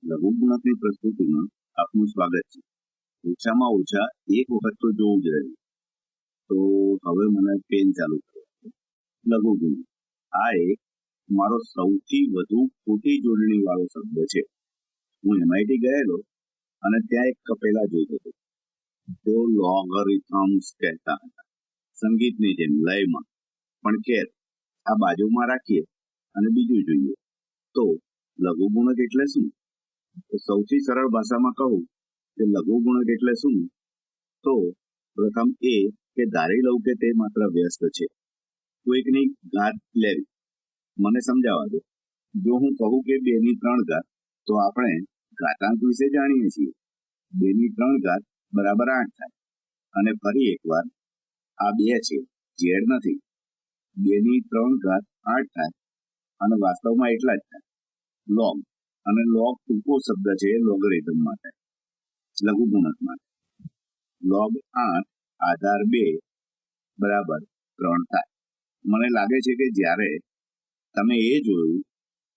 લઘુગુણકની પ્રસ્તુતિમાં આપનું સ્વાગત છે. ઓછામાં ઓછા એક વખત તો જોવું જ રહ્યું. તો હવે મને પેન ચાલુ કરવા છે. લઘુગુણક આ એક મારો સૌથી વધુ ખોટી જોડણી વાળો શબ્દ છે. હું MIT ગયેલો અને ત્યાં એક કપેલા જોતો હતો. તેઓ લોગરિથમ્સ કહેતા હતા, સંગીતની જેમ લયમાં. પણ ખેર, આ બાજુમાં રાખીએ અને બીજું જોઈએ. તો લઘુગુણક એટલે શું? તો સૌથી સરળ ભાષામાં કહું કે લઘુગુણક એટલે શું, તો પ્રથમ એ કે ધારી લઉં કે તે માત્ર વ્યસ્ત છે. કોઈકની ઘાત લેવી. મને સમજાવવા દો. જો હું કહું કે 2 ની 3 ઘાત, તો આપણે ઘાતાંક વિશે જાણીએ છીએ. 2 ની 3 ઘાત બરાબર 8 થાય. અને ફરી એકવાર, આ 2 છે, ઝેડ નથી. 2 ની 3 ઘાત 8 થાય અને વાસ્તવમાં એટલા જ થાય. લોગ, અને લોગ ટૂંકો શબ્દ છે લોગરિધમ માટે, લઘુગુણક માટે. લોગ 8 આધાર 2 બરાબર 3 થાય. મને લાગે છે કે જ્યારે તમે એ જોયું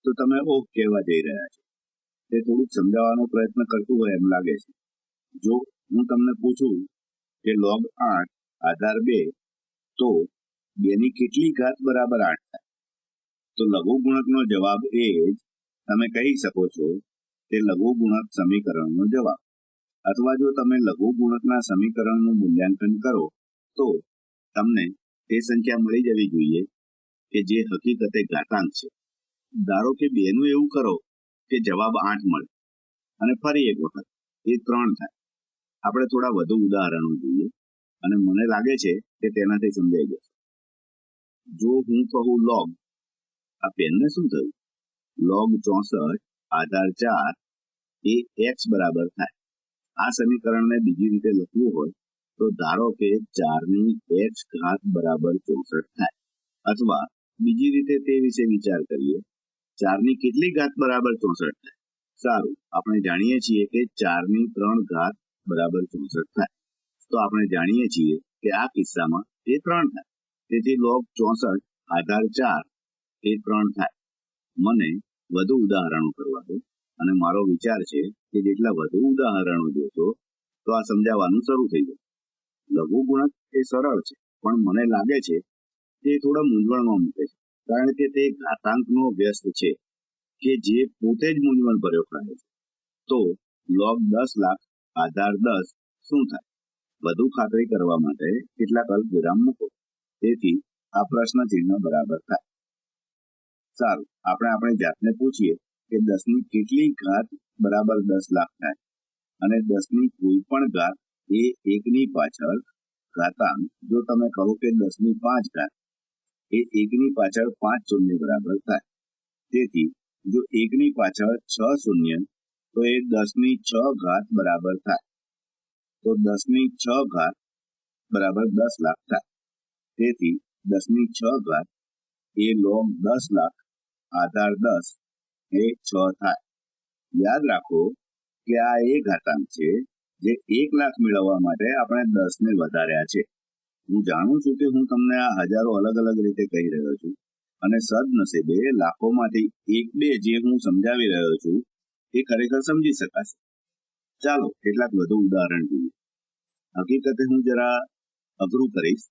તો તમે ઓહ કહેવા જઈ રહ્યા છો. તે થોડુંક સમજાવવાનો પ્રયત્ન કરતું હોય એમ લાગે છે. જો હું તમને પૂછું કે લોગ 8 આધાર 2, તો 2 ની કેટલી ઘાત બરાબર 8 થાય? તો લઘુગુણકનો જવાબ એ જ તમે કહી શકો છો તે લઘુગુણક સમીકરણનો જવાબ. અથવા જો તમે લઘુગુણકના સમીકરણનું મૂલ્યાંકન કરો તો તમને તે સંખ્યા મળી જવી જોઈએ કે જે હકીકતે ઘાતાંક છે. ધારો કે 2 નું એવું કરો કે જવાબ 8 મળે અને ફરી એક વખત એ 3 થાય. આપણે થોડા વધુ ઉદાહરણો જોઈએ અને મને લાગે છે કે તેનાથી સમજાઈ જશે. જો હું કહું લોગ, આ પેનને શું થયું? લોગ 64 આધાર 4 એ x બરાબર થાય. આ સમીકરણને બીજી રીતે લખવું હોય તો ધારો કે 4 ની x ઘાત બરાબર 64 થાય. અથવા બીજી રીતે તે વિશે વિચાર કરીએ, 4 ની કેટલી ઘાત બરાબર 64 થાય? સારું, આપણે જાણીએ છીએ કે 4 ની 3 ઘાત બરાબર 64 થાય. તો આપણે જાણીએ છીએ કે આ કિસ્સામાં એ 3 થાય. તેથી લોગ 64 આધાર 4 એ 3 થાય. મને વધુ ઉદાહરણો કરવા દો અને મારો વિચાર છે કે જેટલા વધુ ઉદાહરણો જોશો તો આ સમજાવવાનું શરૂ થઈ જશે. લઘુગુણક એ સરળ છે, પણ મને લાગે છે તે થોડા મૂંઝવણમાં મૂકે છે, કારણ કે તે ઘાતાંકનો વ્યસ્ત છે કે જે પોતે જ મૂંઝવણ ભર્યો કહે છે. તો લોગ 10 લાખ આધાર 10 શું થાય? વધુ ખાતરી કરવા માટે કેટલાક અલ્પવિરામ મૂકો. તેથી આ પ્રશ્ન ચિહ્ન બરાબર થાય. સારું, આપણે આપણી જાતને પૂછીએ કે 10 ની કેટલી ઘાત બરાબર 10 લાખ થાય? અને 10 ની કોઈ પણ ઘાત એ 1 ની પાછળ ઘાતાંક. જો તમે કહો કે 10 ની 5 ઘાત એ 1 ની પાછળ 5 શૂન્ય બરાબર થાય. તેથી જો 1 ની પાછળ 6 શૂન્ય, તો એ 10 ની 6 ઘાત બરાબર થાય. તો 10 ની 6 ઘાત બરાબર 10 લાખ થાય. તેથી 10 ની 6 ઘાત એ લોગ 10 લાખ આધાર 10 એ 6 થાય. યાદ રાખો કે આ એ ઘાતાંક છે જે 1 લાખ મેળવવા માટે આપણે 10 ને વધાર્યા છે. હું જાણું છું કે હું તમને આ હજારો અલગ અલગ રીતે કહી રહ્યો છું અને સદનસીબે લાખોમાંથી 1-2 જે હું સમજાવી રહ્યો છું એ ખરેખર સમજી શકાશે. ચાલો કેટલાક વધુ ઉદાહરણ જોઈએ. હકીકતે હું જરા અઘરું કરીશ.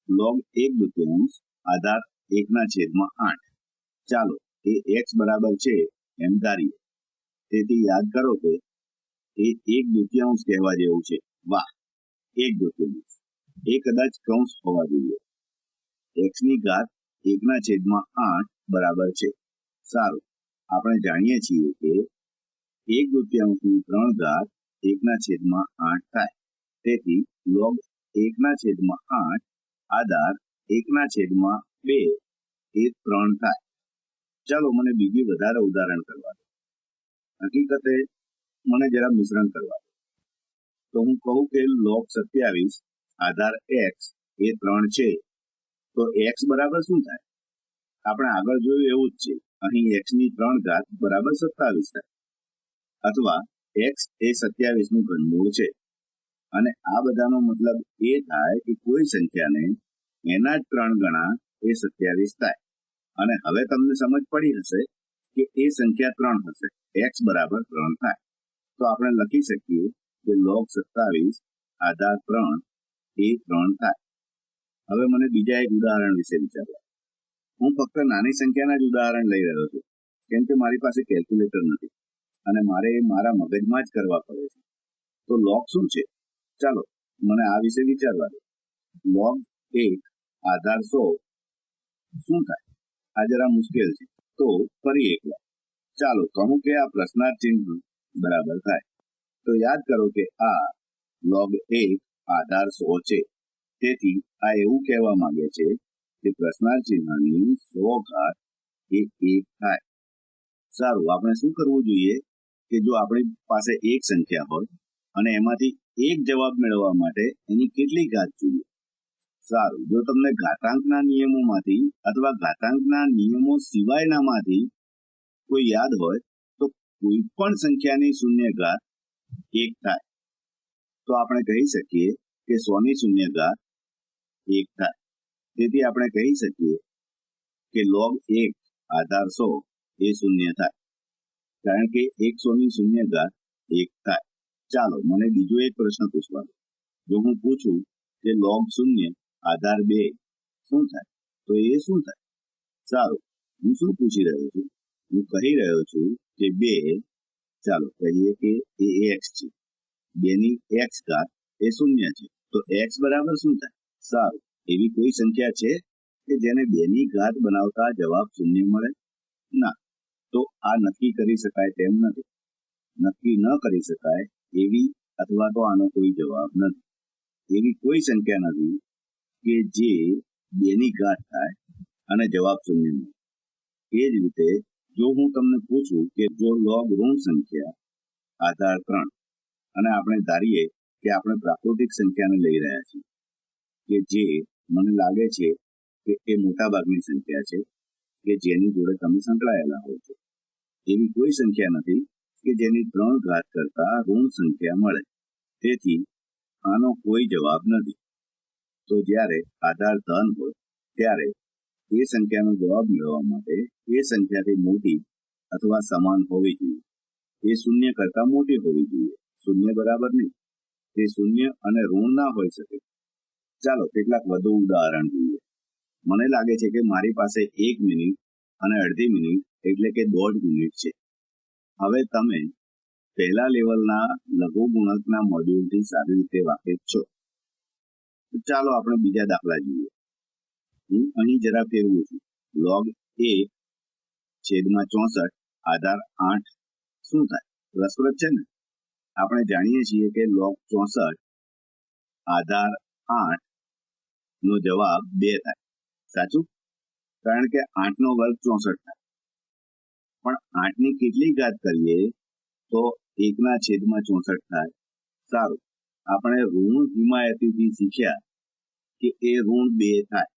લોગ 1/2 આધાર 1/8. ચાલો એ x બરાબર છે એમ ધારીએ. તેથી યાદ કરો કે એ 1/2 કહેવા જેવું છે. વાહ, 1/2. એ કદાચ કૌંસ હોવા જોઈએ. x ની ઘાત 1/8 બરાબર છે. સારું, આપણે જાણીએ છીએ કે 1/2 ની 3 ઘાત 1/8 થાય. તેથી લોગ 1/8 આધાર 1/2 એ 3 થાય. ચાલો મને બીજી વધારે ઉદાહરણ કરવા દો. હકીકતે મને જરા મિશ્રણ કરવા દો. તો હું કહું કે લોગ 27 આધાર x એ 3 છે. તો x બરાબર શું થાય? આપણે આગળ જોયું એવું જ છે. અહીં x ની 3 ઘાત બરાબર 27 થાય. અથવા x એ 27 નું ઘનમૂળ છે. અને આ બધાનો મતલબ એ થાય કે કોઈ સંખ્યાને એના જ 3 ગણા એ 27 થાય. અને હવે તમને સમજ પડી હશે કે એ સંખ્યા 3 હશે, x બરાબર 3 થાય, તો આપણે લખી શકીએ કે log 27 આધાર 3 એ 3 થાય. હવે મને બીજા એક ઉદાહરણ વિશે વિચારવા. હું ફક્ત નાની સંખ્યાના જ ઉદાહરણ લઈ રહ્યો છું, કેમ કે મારી પાસે કેલ્ક્યુલેટર નથી અને મારે મારા મગજમાં જ કરવા પડે છે. તો log શું છે? ચાલો મને આ વિશે વિચારવા દો. log 1 આધાર 100 શું થાય? આ જરા મુશ્કેલ છે. તો ફરી એકવાર ચાલો કહું કે આ પ્રશ્નાર્થ ચિહ્ન બરાબર થાય. તો યાદ કરો કે આ log 1 આધાર 100 છે. તેથી આ એવું કહેવા માંગે છે કે પ્રશ્નાર્થ ચિહ્નની 100 ઘાત એ 1 થાય. સારું, આપણે શું કરવું જોઈએ કે જો આપણી પાસે એક સંખ્યા હોય અને એમાંથી એક જવાબ મેળવવા માટે એની કેટલી ઘાત જોઈએ? સારું, જો તમને ઘાતાંકના નિયમોમાંથી અથવા ઘાતાંકના નિયમો સિવાયનામાંથી કોઈ યાદ હોય તો કોઈ પણ સંખ્યાની શૂન્ય ઘાત 1 થાય. તો આપણે કહી શકીએ કે 100 ની શૂન્ય ઘાત 1 થાય. તેથી આપણે કહી શકીએ કે log 1 આધાર 100 એ શૂન્ય થાય, કારણ કે 100 ની શૂન્ય ઘાત 1 થાય. ચાલો મને બીજો એક પ્રશ્ન પૂછવા દો. જો હું પૂછું કે log 0 આધાર 2 શું થાય, તો એ શું થાય? સારું, હું શું પૂછી રહ્યો છું? હું કહી રહ્યો છું કે 2, ચાલો કહીએ કે એ x છે, 2 ની x ઘાત એ શૂન્ય છે, તો x બરાબર શું થાય? સારું, એવી કોઈ સંખ્યા છે કે જેને 2 ની ઘાત બનાવતા જવાબ શૂન્ય મળે? ના. તો આ નક્કી કરી શકાય તેમ નથી. નક્કી ન કરી શકાય એવી અથવા તો આનો કોઈ જવાબ નથી. એવી કોઈ સંખ્યા નથી કે જે 2 ની ઘાત થાય અને જવાબ શૂન્ય મળે. એ જ રીતે જો હું તમને પૂછું કે જો log ઋણ સંખ્યા આધાર 3 અને આપણે ધારીએ કે આપણે પ્રાકૃતિક સંખ્યાને લઈ રહ્યા છીએ કે જે મને લાગે છે કે એ મોટાભાગની સંખ્યા છે કે જેની જોડે તમે સંકળાયેલા હો છો. એવી કોઈ સંખ્યા નથી કે જેની 3 ઘાત કરતા ઋણ સંખ્યા મળે. તેથી આનો કોઈ જવાબ નથી. તો જ્યારે આધાર ધન હોય ત્યારે એ સંખ્યાનો જવાબ મેળવવા માટે એ સંખ્યાથી મોટી અથવા સમાન હોવી જોઈએ. એ શૂન્ય કરતા મોટી હોવી જોઈએ. શૂન્ય બરાબર નહીં. તે શૂન્ય અને ઋણ ના હોઈ શકે. ચાલો કેટલાક વધુ ઉદાહરણ જોઈએ. મને લાગે છે કે મારી પાસે 1 મિનિટ અને અડધી મિનિટ એટલે કે 1.5 મિનિટ છે. હવે તમે પહેલા લેવલના લઘુગુણકના મોડ્યુલથી સારી રીતે વાકેફ છો. તો ચાલો આપણે બીજા દાખલા જોઈએ. હું અહીં જરા ફેરવું છું. log 1/64 આધાર 8 શું થાય? રસપ્રદ છે ને? આપણે જાણીએ છીએ કે log 64 આધાર 8 નો જવાબ 2 થાય. સાચું? કારણ કે 8 નો વર્ગ 64 થાય. પણ 8 ની કેટલી ઘાત કરીએ તો 1/64 થાય? સારું, આપણે ઋણ હિમાયતીથી શીખ્યા કે એ ઋણ 2 થાય.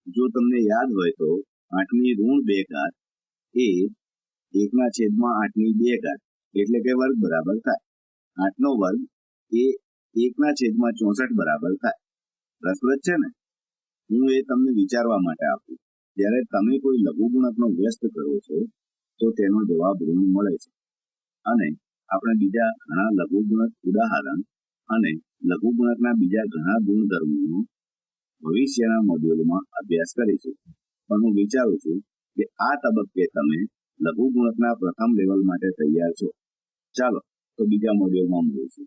જો તમને યાદ હોય તો 8 ની ઋણ 2 ઘાત એ 1/8 ની 2 ઘાત એટલે કે વર્ગ બરાબર થાય. 8 નો વર્ગ એ 1/64 બરાબર થાય. રસપ્રદ છે ને? હું એ તમને વિચારવા માટે આપું. જ્યારે તમે કોઈ લઘુગુણકનો વ્યસ્ત કરો છો તો તેનો જવાબ ઋણ મળે છે. અને આપણે બીજા ઘણા લઘુગુણક ઉદાહરણ અને લઘુગુણકના બીજા ઘણા ગુણધર્મોનો ભવિષ્યના મોડ્યુલમાં અભ્યાસ કરીશું. પણ હું વિચારું છું કે આ તબક્કે તમે લઘુગુણકના પ્રથમ લેવલ માટે તૈયાર છો. ચાલો તો બીજા મોડ્યુલમાં મળીશું.